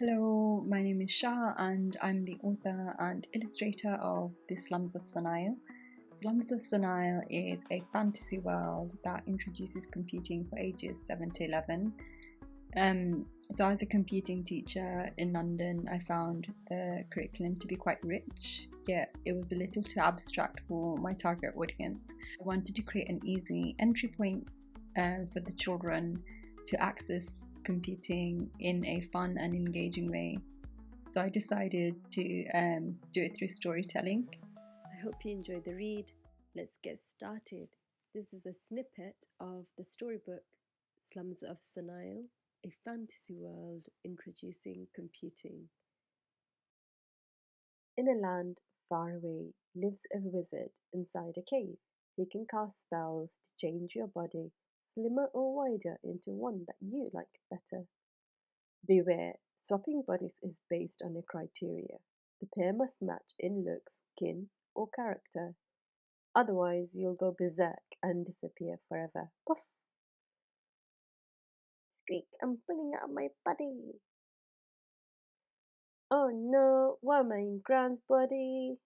Hello, my name is Shah, and I'm the author and illustrator of the Slums of Senail. Slums of Senail is a fantasy world that introduces computing for ages 7 to 11. So, as a computing teacher in London, I found the curriculum to be quite rich, yet it was a little too abstract for my target audience. I wanted to create an easy entry point for the children to access computing in a fun and engaging way. So I decided to do it through storytelling. I hope you enjoy the read. Let's get started. This is a snippet of the storybook Slums of Senail, a fantasy world introducing computing. In a land far away lives a wizard inside a cave. He can cast spells to change your body, slimmer or wider, into one that you like better. Beware, swapping bodies is based on a criteria. The pair must match in looks, skin, or character. Otherwise, you'll go berserk and disappear forever. Puff! Squeak! I'm pulling out my body! Oh no, why am I in Grant's body?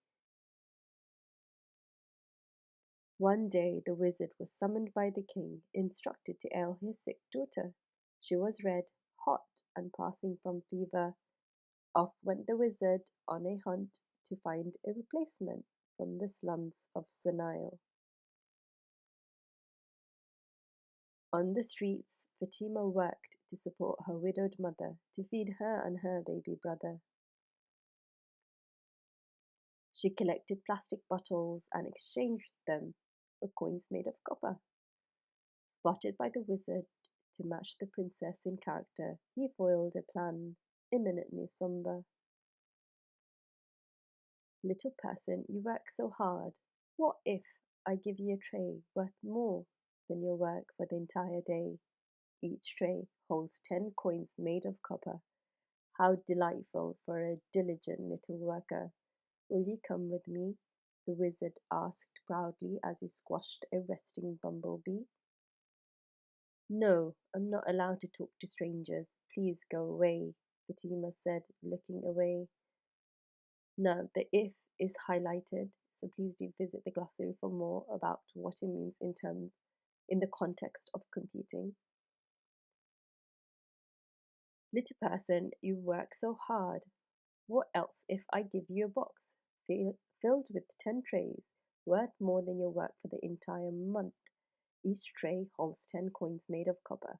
One day the wizard was summoned by the king, instructed to ail his sick daughter. She was red, hot, and passing from fever. Off went the wizard on a hunt to find a replacement from the slums of Senail. On the streets, Fatima worked to support her widowed mother, to feed her and her baby brother. She collected plastic bottles and exchanged them for coins made of copper. Spotted by the wizard to match the princess in character, he foiled a plan imminently somber. Little person, you work so hard. What if I give you a tray worth more than your work for the entire day? Each tray holds 10 coins made of copper. How delightful for a diligent little worker. Will you come with me? The wizard asked proudly as he squashed a resting bumblebee. No, I'm not allowed to talk to strangers. Please go away, Fatima said, looking away. Now, the if is highlighted, so please do visit the glossary for more about what it means in the context of computing. Little person, you work so hard. What else if I give you a box filled with 10 trays, worth more than your work for the entire month? Each tray holds 10 coins made of copper.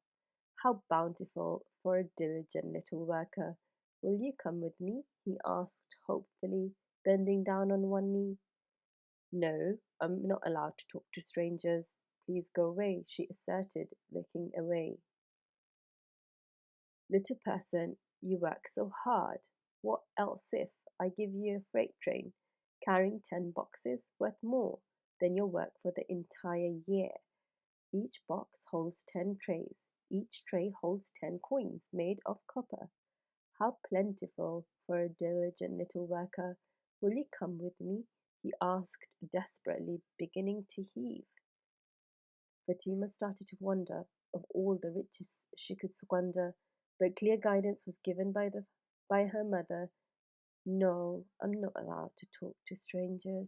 How bountiful for a diligent little worker. Will you come with me? He asked hopefully, bending down on one knee. No, I'm not allowed to talk to strangers. Please go away, she asserted, looking away. Little person, you work so hard. What else if I give you a freight train carrying 10 boxes worth more than your work for the entire year? Each box holds 10 trays. Each tray holds 10 coins made of copper. How plentiful for a diligent little worker. Will you come with me? He asked desperately, beginning to heave. Fatima started to wonder of all the riches she could squander, but clear guidance was given by her mother. No, I'm not allowed to talk to strangers.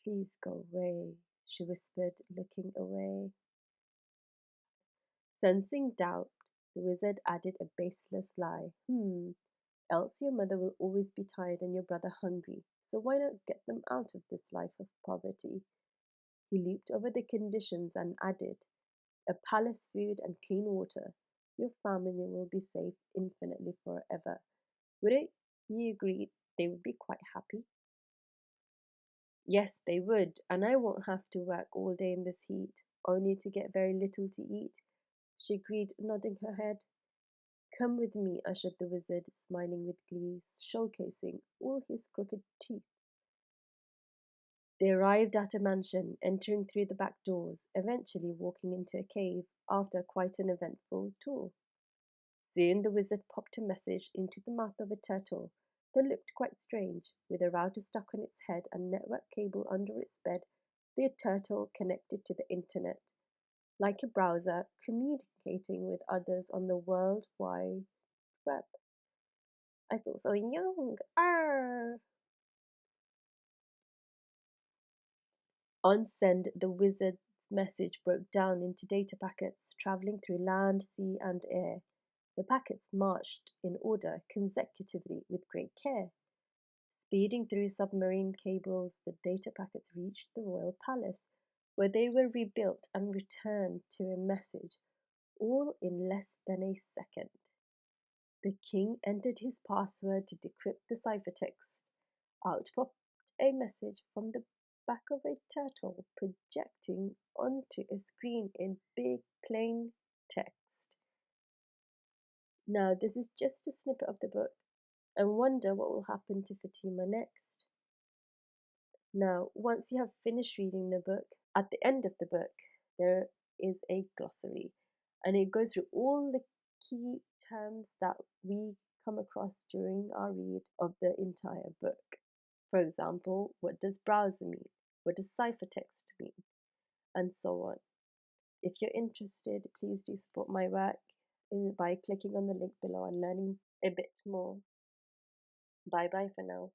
Please go away, she whispered, looking away. Sensing doubt, the wizard added a baseless lie. Else your mother will always be tired and your brother hungry, so why not get them out of this life of poverty? He leaped over the conditions and added, a palace, food, and clean water. Your family will be safe infinitely forever. Wouldn't you agree they would be quite happy? Yes, they would, and I won't have to work all day in this heat, only to get very little to eat. She agreed, nodding her head. Come with me, ushered the wizard, smiling with glee, showcasing all his crooked teeth. They arrived at a mansion, entering through the back doors, eventually walking into a cave after quite an eventful tour. Soon the wizard popped a message into the mouth of a turtle that looked quite strange. With a router stuck on its head and network cable under its bed, the turtle connected to the internet, like a browser communicating with others on the World Wide Web. I feel so young. Arr! On send, the wizard's message broke down into data packets traveling through land, sea, and air. The packets marched in order consecutively with great care. Speeding through submarine cables, the data packets reached the royal palace, where they were rebuilt and returned to a message, all in less than a second. The king entered his password to decrypt the ciphertext. Out popped a message from the back of a turtle projecting onto a screen in big plain text. Now, this is just a snippet of the book. I wonder what will happen to Fatima next. Now, once you have finished reading the book, at the end of the book, there is a glossary and it goes through all the key terms that we come across during our read of the entire book. For example, what does browser mean? What does ciphertext mean? And so on. If you're interested, please do support my work by clicking on the link below and learning a bit more. Bye bye for now.